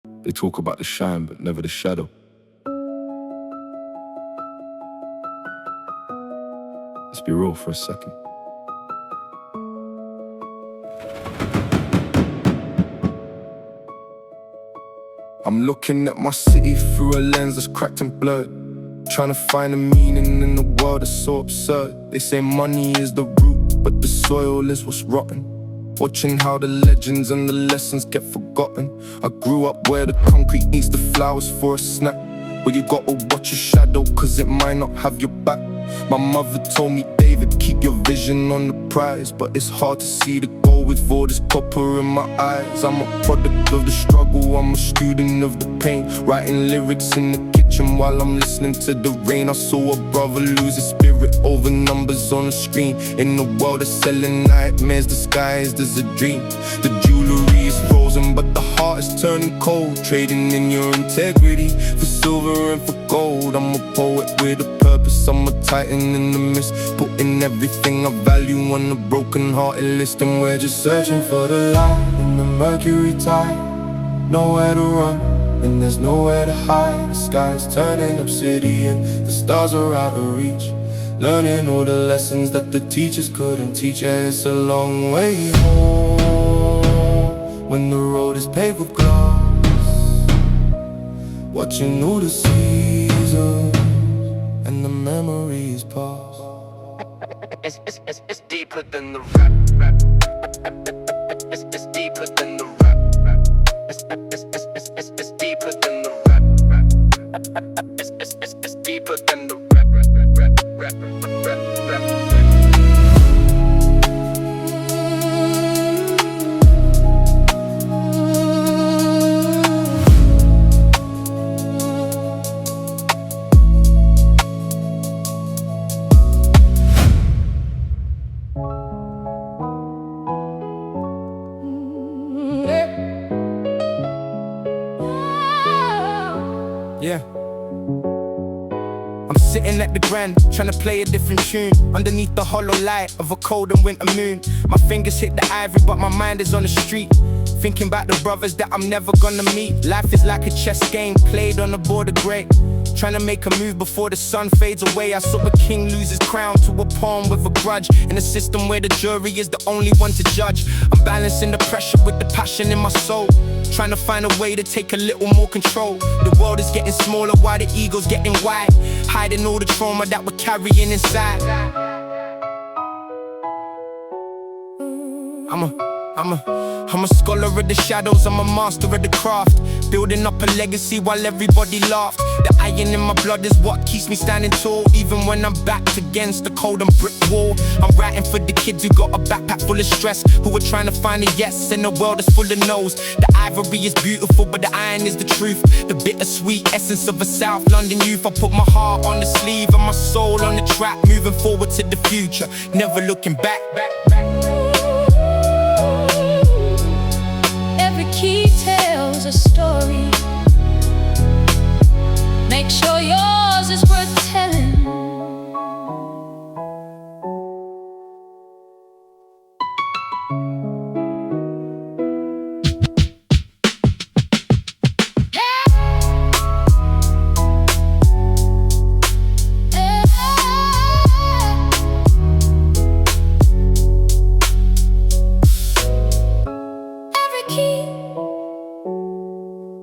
They talk about the shine, but never the shadow. Let's be real for a second. I'm looking at my city through a lens that's cracked and blurred, trying to find a meaning in a world that's so absurd. They say money is the root, but the soil is what's rotten. Watching how the legends and the lessons get forgotten. I grew up where the concrete eats the flowers for a snack, where you gotta watch your shadow, cause it might not have your back. My mother told me, David, keep your vision on the prize, but it's hard to see the goal with all this copper in my eyes. I'm a product of the struggle, I'm a student of the pain, writing lyrics in the kitchen while I'm listening to the rain. I saw a brother lose his spirit over numbers on the screen. In the world that's selling nightmares disguised as a dream. The jewelry is frozen, but the heart is turning cold, trading in your integrity for silver and for gold. I'm a poet with a purpose, I'm a titan in the mist, putting everything I value on the broken-hearted list. And we're just searching for the light in the mercury tide, nowhere to run and there's nowhere to hide. The sky's turning obsidian, the stars are out of reach, learning all the lessons that the teachers couldn't teach. Yeah, it's a long way home when the road is paved with glass, watching all the seasons and the memories pass. It's deeper than the rap. It's deeper than the rap. It's deeper than the rap. It's deeper than the rap. Yeah. I'm sitting at the grand, trying to play a different tune, underneath the hollow light of a cold and winter moon. My fingers hit the ivory, but my mind is on the street, thinking about the brothers that I'm never gonna meet. Life is like a chess game, played on the board of grey, trying to make a move before the sun fades away. I saw a king lose his crown to a pawn with a grudge, in a system where the jury is the only one to judge. I'm balancing the pressure with the passion in my soul, trying to find a way to take a little more control. The world is getting smaller while the ego's getting wide, hiding all the trauma that we're carrying inside. I'm a scholar of the shadows, I'm a master of the craft, building up a legacy while everybody laughed. The iron in my blood is what keeps me standing tall, even when I'm backed against the cold and brick wall. I'm writing for the kids who got a backpack full of stress, who are trying to find a yes in a world that's full of no's. The ivory is beautiful, but the iron is the truth, the bittersweet essence of a South London youth. I put my heart on the sleeve and my soul on the track, moving forward to the future, never looking back. Every key tells a story, make sure yours is worth telling.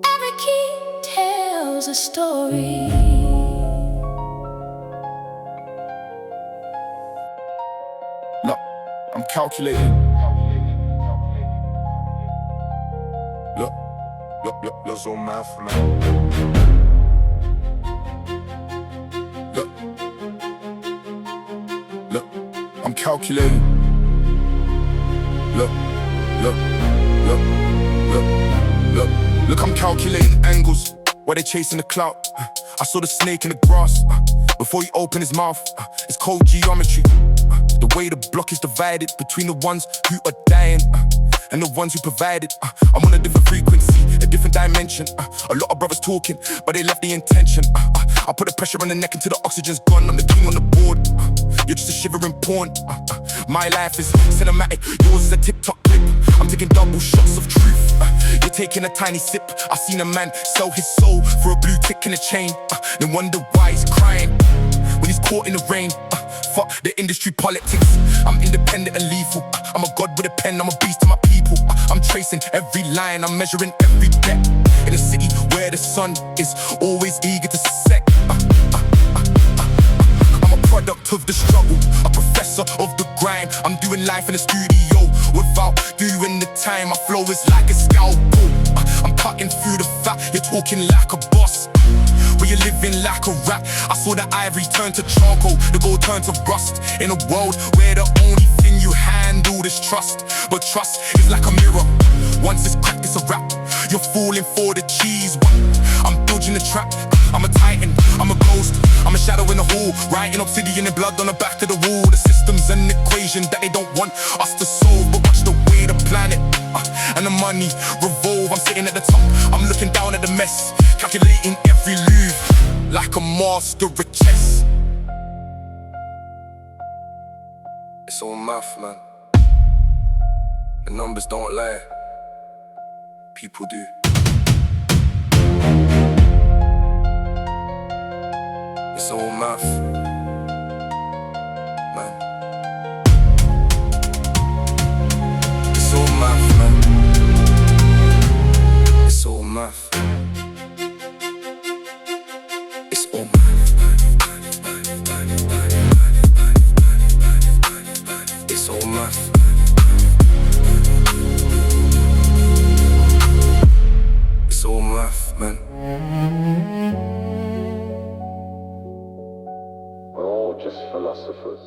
Every key tells a story. Look, I'm calculating. Look, so math, man. Look, I'm calculating. Look, I'm calculating angles while they chasing the clout. I saw the snake in the grass before he opened his mouth. It's cold geometry, the way the block is divided between the ones who are dying and the ones who provide it. I'm on a different frequency, a different dimension. A lot of brothers talking, but they left the intention. I put the pressure on the neck until the oxygen's gone. I'm the king on the board, you're just a shivering pawn. My life is cinematic, yours is a TikTok clip. I'm taking double shots of truth. You're taking a tiny sip. I seen a man sell his soul for a blue tick and a chain. Then wonder why he's crying when he's caught in the rain. Fuck the industry politics. I'm independent and lethal. I'm a god with a pen, I'm a beast to my people. I'm tracing every line, I'm measuring every bet. In a city where the sun is always eager to set. I'm a product of the struggle, a professor of the grind. I'm doing life in the studio without doing the time. My flow is like a scalpel. I'm cutting through the fat, you're talking like a boss. Where you're living like a rat. I saw the ivory turn to charcoal, the gold turn to rust. In a world where the only thing you handle is trust. But trust is like a mirror. Once it's cracked, it's a wrap. You're falling for the cheese. I'm dodging the trap. I'm a titan, I'm a ghost, I'm a shadow in the hall, writing obsidian in blood on the back of the wall. The system's an equation that they don't want us to solve, but watch the way the planet and the money revolve. I'm sitting at the top, I'm looking down at the mess, calculating every move like a master of chess. It's all math, man. The numbers don't lie, people do. It's all math, man. It's all math, man. It's all math. It's all math. It's all math. It's all math, man. Just philosophers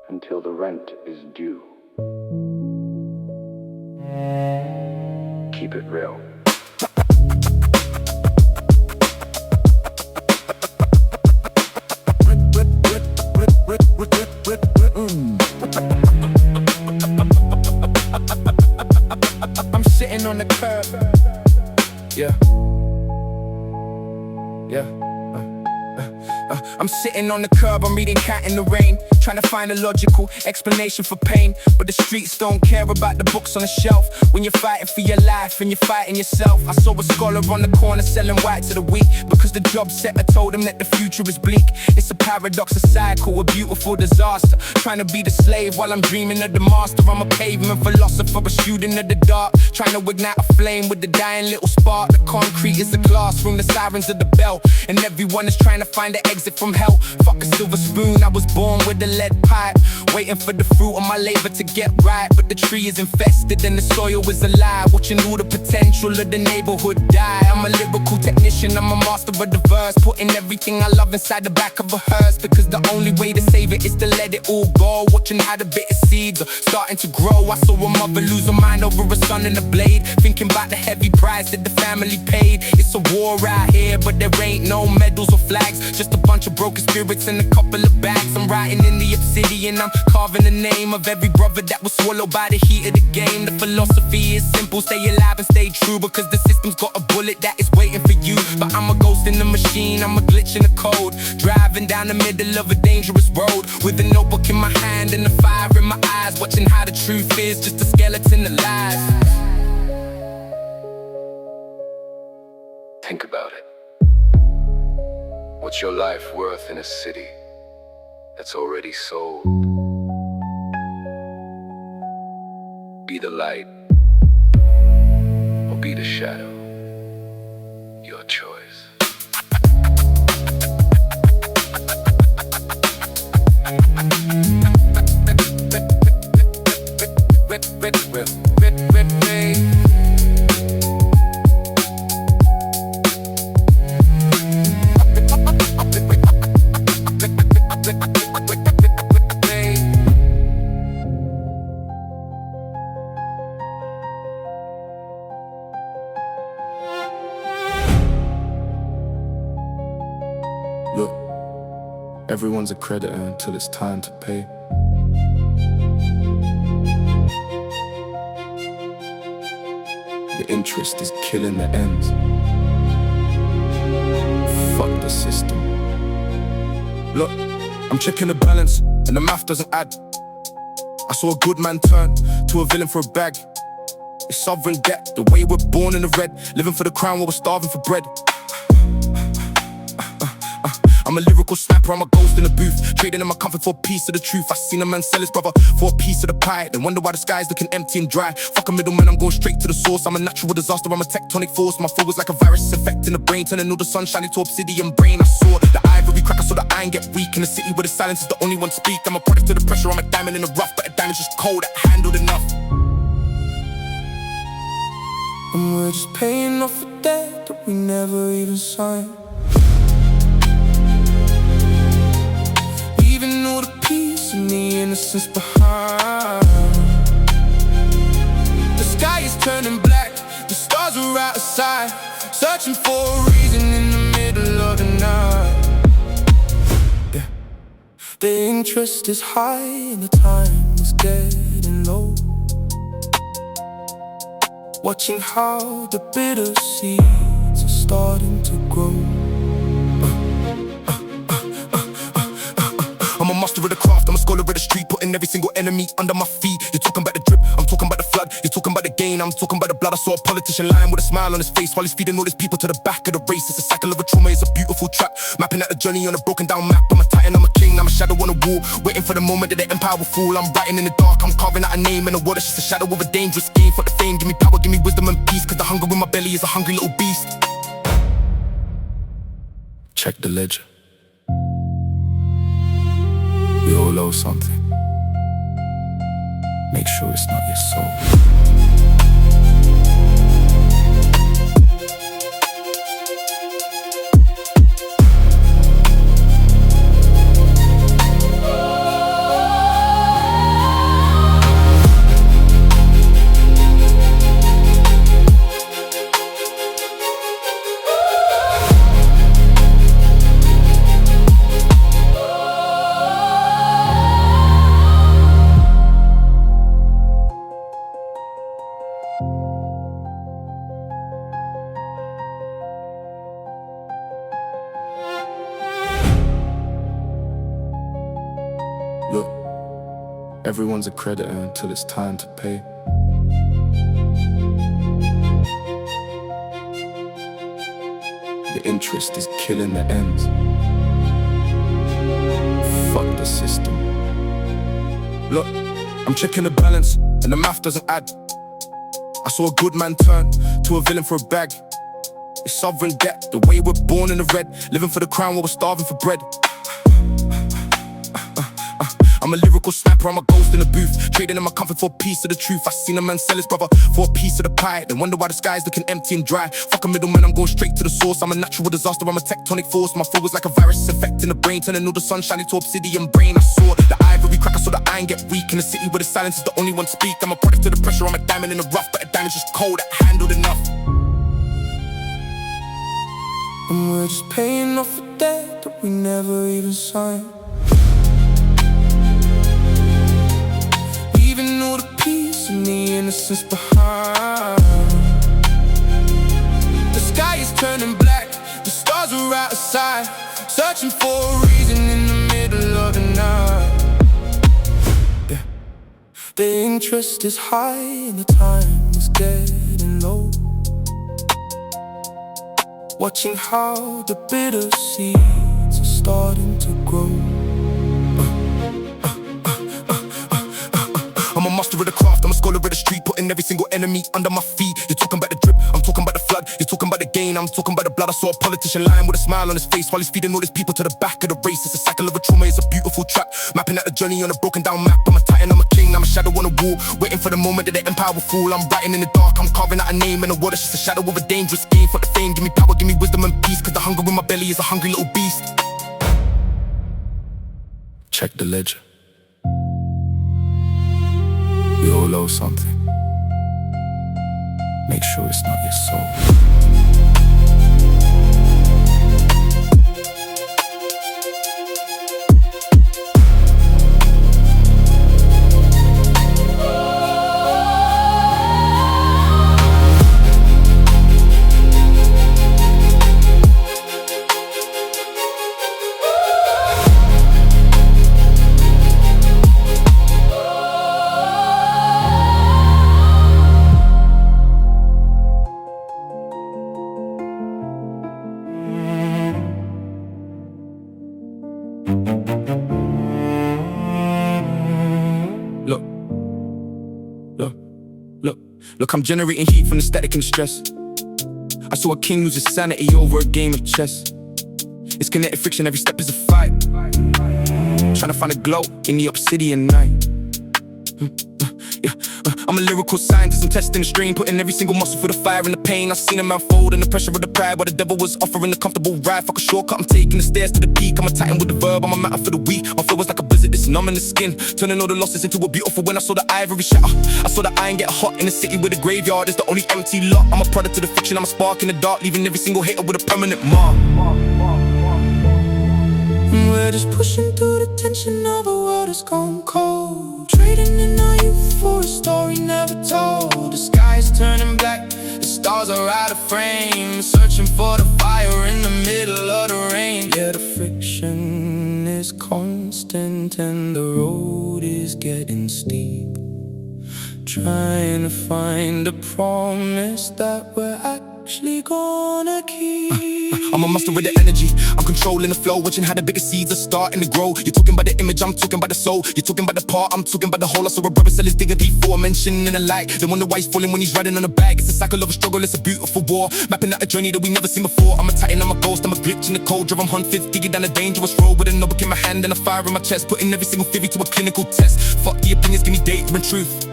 until the rent is due. Keep it real. I'm sitting on the curb. Yeah. I'm sitting on the curb, I'm reading Cat in the Rain, trying to find a logical explanation for pain. But the streets don't care about the books on the shelf when you're fighting for your life and you're fighting yourself. I saw a scholar on the corner selling white to the weak because the job setter told him that the future is bleak. It's a paradox, a cycle, a beautiful disaster. Trying to be the slave while I'm dreaming of the master. I'm a pavement philosopher, a student of the dark, trying to ignite a flame with the dying little spark. The concrete is the classroom, the sirens of the bell, and everyone is trying to find an exit from hell. Fuck a silver spoon, I was born with a lead pipe, waiting for the fruit of my labor to get ripe. But the tree is infested and the soil is alive, watching all the potential of the neighborhood die. I'm a lyrical technician, I'm a master of the verse, putting everything I love inside the back of a hearse. Because the only way to save it is to let it all go. Watching how the bitter seeds are starting to grow. I saw a mother lose her mind over a son and a blade, thinking about the heavy price that the family paid. It's a war out here, but there ain't no medals or flags, just a bunch of broken spirits and a couple of bags. I'm writing in the obsidian, I'm carving the name of every brother that was swallowed by the heat of the game. The philosophy is simple, stay alive and stay true, because the system's got a bullet that is waiting for you. But I'm a ghost in the machine, I'm a glitch in the code, driving down the middle of a dangerous road with a notebook in my hand and a fire in my eyes, watching how the truth is just a skeleton alive. Think about it. What's your life worth in a city that's already sold? Be the light or be the shadow, your choice. Look, everyone's a creditor until it's time to pay. The interest is killing the ends. Fuck the system. Look, I'm checking the balance and the math doesn't add. I saw a good man turn to a villain for a bag. It's sovereign debt, the way we're born in the red, living for the crown while we're starving for bread. I'm a lyrical sniper, I'm a ghost in the booth, trading in my comfort for a piece of the truth. I seen a man sell his brother for a piece of the pie, then wonder why the sky's looking empty and dry. Fuck a middleman, I'm going straight to the source. I'm a natural disaster, I'm a tectonic force. My flow is like a virus affecting the brain, turning all the sunshine into obsidian brain. I saw the ivory crack, I saw the iron get weak in a city where the silence is the only one to speak. I'm a product of the pressure, I'm a diamond in the rough, but a diamond's just cold, I handled enough. And we're just paying off a debt that we never even signed. Leaving all the peace and the innocence behind. The sky is turning black, the stars are out of sight, searching for a reason in the middle of the night. Yeah. The interest is high and the time is getting low. Watching how the bitter seeds are starting to grow. I'm a master of the craft, I'm a scholar of the street, putting every single enemy under my feet. You're talking about the drip, I'm talking about the flood. You're talking about the gain, I'm talking about the blood. I saw a politician lying with a smile on his face while he's feeding all his people to the back of the race. It's a cycle of a trauma, it's a beautiful trap, mapping out the journey on a broken down map. I'm a titan, I'm a king, I'm a shadow on a wall, waiting for the moment that the empire will fall. I'm writing in the dark, I'm carving out a name in the water, just a shadow of a dangerous game. For the fame, give me power, give me wisdom and peace, cause the hunger in my belly is a hungry little beast. Check the ledger. We all owe something. Make sure it's not your soul. Look, everyone's a creditor until it's time to pay. The interest is killing the ends. Fuck the system. Look, I'm checking the balance and the math doesn't add. I saw a good man turn to a villain for a bag. It's sovereign debt, the way we're born in the red, living for the crown while we're starving for bread. I'm a lyrical sniper, I'm a ghost in the booth, trading in my comfort for a piece of the truth. I seen a man sell his brother for a piece of the pie, then wonder why the sky's looking empty and dry. Fuck a middleman, I'm going straight to the source. I'm a natural disaster, I'm a tectonic force. My flow is like a virus affecting the brain, turning all the sunshine into obsidian brain. I saw the ivory crack, I saw the iron get weak in a city where the silence is the only one to speak. I'm a product of the pressure, I'm a diamond in the rough, but a diamond's just cold, I handled enough. And we're just paying off a debt that we never even signed. Leaving all the peace and the innocence behind. The sky is turning black, the stars are out of sight, searching for a reason in the middle of the night. Yeah. The interest is high and the time is getting low. Watching how the bitter seeds are starting to grow. I'm a master of the craft, I'm a scholar of the street, putting every single enemy under my feet. You're talking about the drip, I'm talking about the flood. You're talking about the gain, I'm talking about the blood. I saw a politician lying with a smile on his face while he's feeding all his people to the back of the race. It's a cycle of a trauma, it's a beautiful trap, mapping out the journey on a broken down map. I'm a titan, I'm a king, I'm a shadow on a wall, waiting for the moment that the empire will fall. I'm writing in the dark, I'm carving out a name in the water, just a shadow of a dangerous game. For the fame, give me power, give me wisdom and peace, cause the hunger in my belly is a hungry little beast. Check the ledger. We all owe something. Make sure it's not your soul. Look, I'm generating heat from the static and stress. I saw a king lose his sanity over a game of chess. It's kinetic friction, every step is a fight. Trying to find a glow in the obsidian night. Yeah. I'm a lyrical scientist, I'm testing the strain, putting every single muscle for the fire and the pain. I've seen a man fold in the pressure of the pride, while the devil was offering a comfortable ride. Fuck a shortcut, I'm taking the stairs to the peak. I'm a titan with the verb, I'm a matter for the weak. My flow was like a blizzard, it's numbing the skin, turning all the losses into a beautiful when I saw the ivory shatter. I saw the iron get hot in the city with a graveyard. It's the only empty lot. I'm a product of the fiction, I'm a spark in the dark, leaving every single hater with a permanent mark. We're just pushing through the tension of a world that's gone cold, trading in our youth for a story never told. The sky is turning black, the stars are out of frame, searching for the fire in the middle of the rain. Yeah, the friction is constant and the road is getting steep, trying to find a promise that we're actually gonna keep. I'm a master with the energy, I'm controlling the flow, watching how the biggest seeds are starting to grow. You're talking about the image, I'm talking about the soul. You're talking about the part, I'm talking about the whole. I saw a brother sell his dignity for a mention in the light. They wonder why he's falling when he's riding on a bag. It's a cycle of a struggle, it's a beautiful war, mapping out a journey that we never seen before. I'm a titan, I'm a ghost, I'm a glitch in the cold. Drive, I'm Hunt-Fifth, digging down a dangerous road with a notebook in my hand and a fire in my chest, putting every single theory to a clinical test. Fuck the opinions, give me data and truth,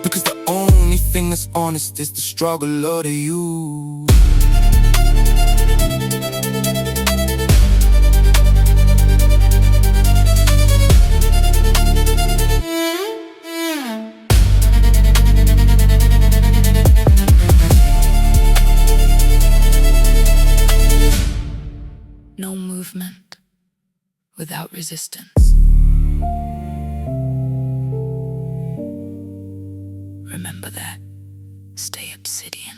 because the only thing that's honest is the struggle of the youth. No movement without resistance. Remember that. Stay obsidian.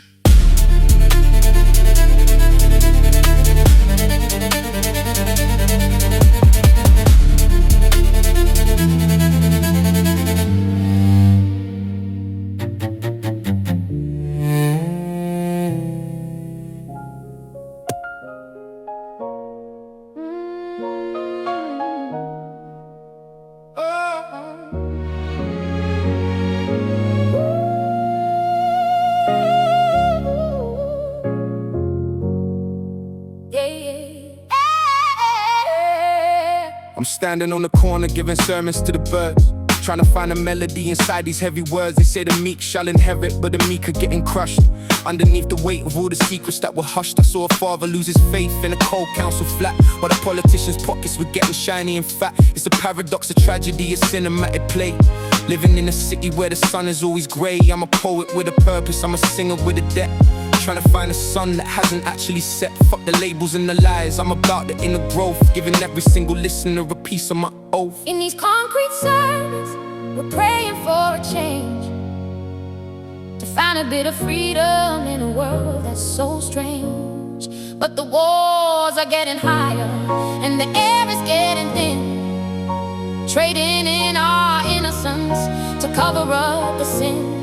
I'm standing on the corner giving sermons to the birds, trying to find a melody inside these heavy words. They say the meek shall inherit, but the meek are getting crushed underneath the weight of all the secrets that were hushed. I saw a father lose his faith in a cold council flat, while the politicians' pockets were getting shiny and fat. It's a paradox, a tragedy, a cinematic play. Living in a city where the sun is always grey. I'm a poet with a purpose, I'm a singer with a debt, trying to find a sun that hasn't actually set. Fuck the labels and the lies, I'm about the inner growth, giving every single listener a piece of my oath. In these concrete circles, we're praying for a change, to find a bit of freedom in a world that's so strange. But the walls are getting higher and the air is getting thin, trading in our innocence to cover up the sin.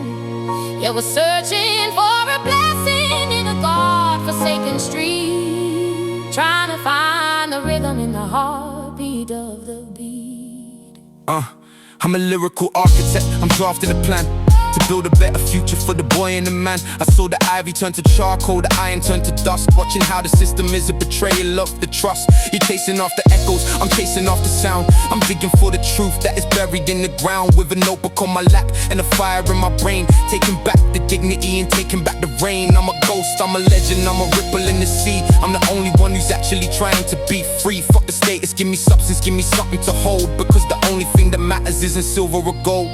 Yeah, we're searching for a blessing in a God-forsaken street, trying to find the rhythm in the heartbeat of the beat. I'm a lyrical architect, I'm drafting a plan to build a better future for the boy and the man. I saw the ivy turn to charcoal, the iron turn to dust, watching how the system is a betrayal of the trust. You're chasing after echoes, I'm chasing after sound. I'm digging for the truth that is buried in the ground, with a notebook on my lap and a fire in my brain, taking back the dignity and taking back the rain. I'm a ghost, I'm a legend, I'm a ripple in the sea. I'm the only one who's actually trying to be free. Fuck the status, give me substance, give me something to hold, because the only thing that matters isn't silver or gold.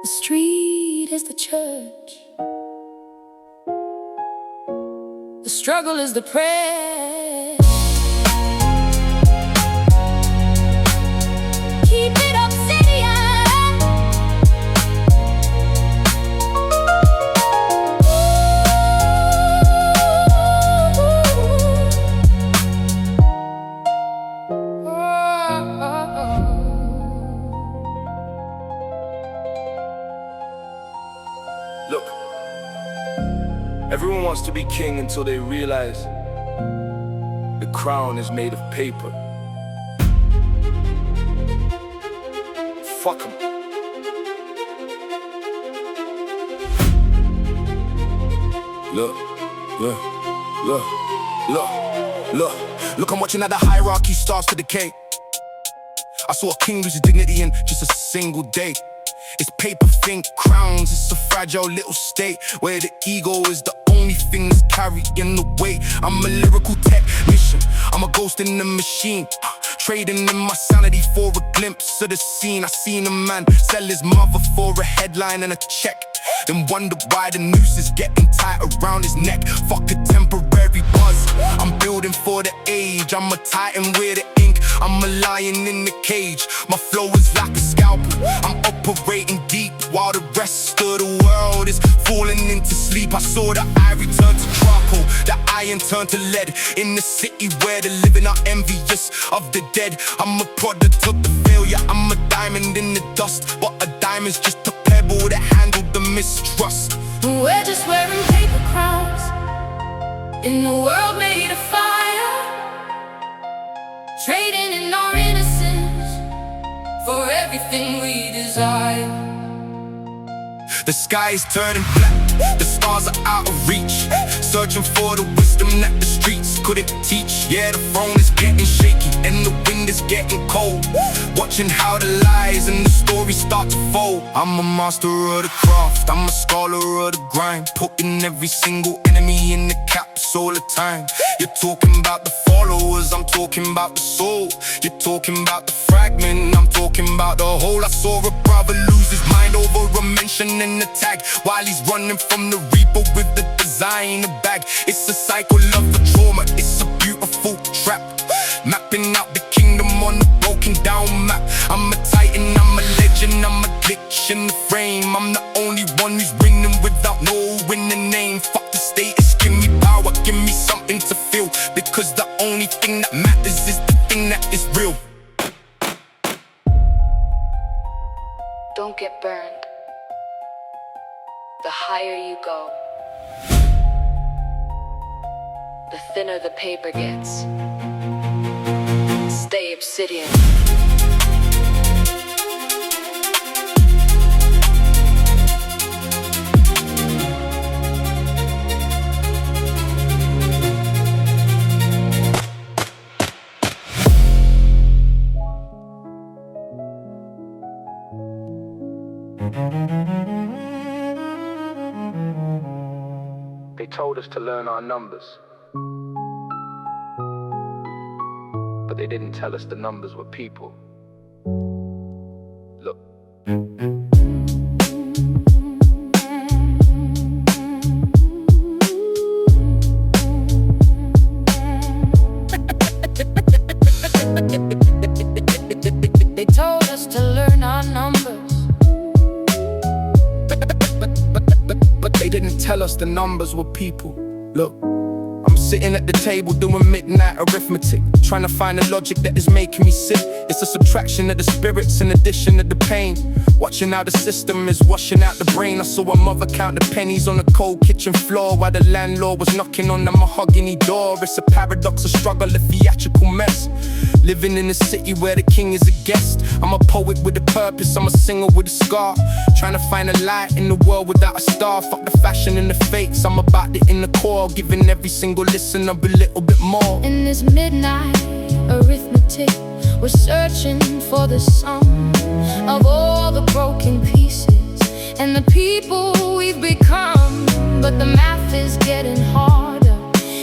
The street is the church, the struggle is the prayer. Keep it obsidian. Look, everyone wants to be king until they realize the crown is made of paper. Fuck 'em. Look, yeah, look, I'm watching how the hierarchy starts to decay. I saw a king lose his dignity in just a single day. It's paper thin crowns, it's a fragile little state where the ego is the only thing that's carrying the weight. I'm a lyrical technician, I'm a ghost in the machine, trading in my sanity for a glimpse of the scene. I seen a man sell his mother for a headline and a check, then wonder why the noose is getting tight around his neck. Fuck a temporary buzz, I'm building for the age. I'm a titan with the ink, I'm a lion in the cage. My flow is like a scalpel, I'm operating deep while the rest of the world is falling into sleep. I saw the ivory turn to charcoal, the iron turn to lead in the city where the living are envious of the dead. I'm a product of the failure, I'm a diamond in the dust, but a diamond's just a pebble that handled the mistrust. We're just wearing paper crowns in the world made of fire, trading in our innocence for everything we desire. The sky is turning black, the stars are out of reach, searching for the wisdom that the streets couldn't teach. Yeah, the throne is getting shaky and the wind is getting cold, watching how the lies and the stories start to fold. I'm a master of the craft, I'm a scholar of the grind, putting every single enemy in the caps all the time. You're talking about the followers, I'm talking about the soul. You're talking about the fragment, I'm talking about the whole. I saw a brother lose his mind over a mention in the tag, while he's running from the reaper with the designer bag. It's a cycle of the trauma, it's a beautiful trap, mapping out the kingdom on the broken down map. I'm a titan, I'm a legend, I'm a glitch in the frame. I'm the only one who's winning without knowing the name. Fuck the status, give me power, give me something to feel, because the only thing that matters is the thing that is real. Don't get burned. The higher you go, the thinner the paper gets. Stay obsidian. They told us to learn our numbers, but they didn't tell us the numbers were people. Look. They told us to learn our numbers, But they didn't tell us the numbers were people. Look, I'm sitting at the table doing midnight arithmetic, trying to find the logic that is making me sick. It's a subtraction of the spirits and addition of the pain, watching how the system is washing out the brain. I saw a mother count the pennies on the cold kitchen floor while the landlord was knocking on the mahogany door. It's a paradox, a struggle, a theatrical mess, living in a city where the king is a guest. I'm a poet with a purpose, I'm a singer with a scar, trying to find a light in the world without a star. Fuck the fashion and the fakes, I'm about it in the core, giving every single listener a little bit more. in this midnight arithmetic, we're searching for the sum of all the broken pieces and the people we've become. But the math is getting harder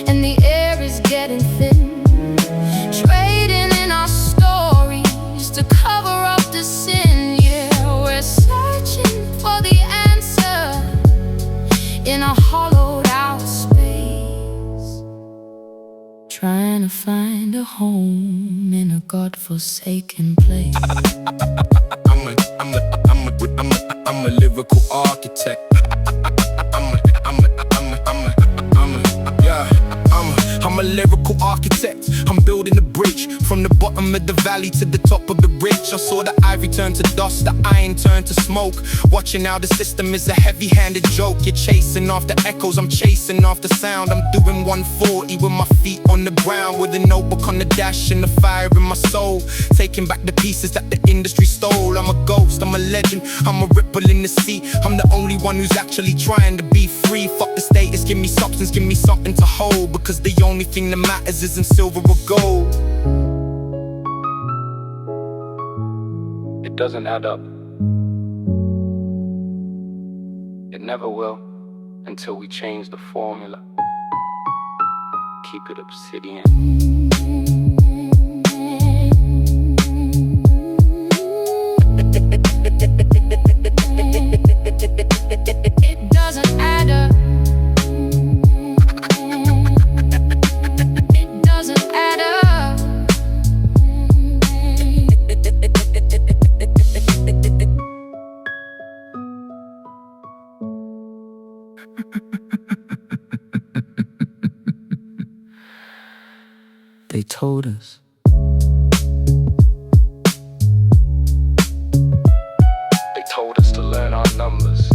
and the air is getting thin, trading in our stories to cover up the sin. Yeah, we're searching for the answer in a hollowed out space, trying to find a home in a godforsaken place. I'm a lyrical architect. I'm I'm a lyrical architect, I'm building a bridge from the bottom of the valley to the top of the ridge. I saw the ivory turn to dust, the iron turn to smoke. Watching how the system is a heavy-handed joke. You're chasing after echoes, I'm chasing after sound. I'm doing 140 with my feet on the ground, with a notebook on the dash and the fire in my soul, taking back the pieces that the industry stole. I'm a ghost, I'm a legend, I'm a ripple in the sea. I'm the only one who's actually trying to be free. Fuck the status, give me substance, give me something to hold, because the only thing that matters isn't silver or gold. It doesn't add up. It never will, until we change the formula. Keep it obsidian. It doesn't add up. It doesn't add up. They told us. They told us to learn our numbers.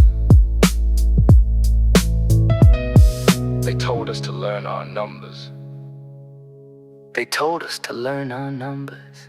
They told us to learn our numbers. They told us to learn our numbers.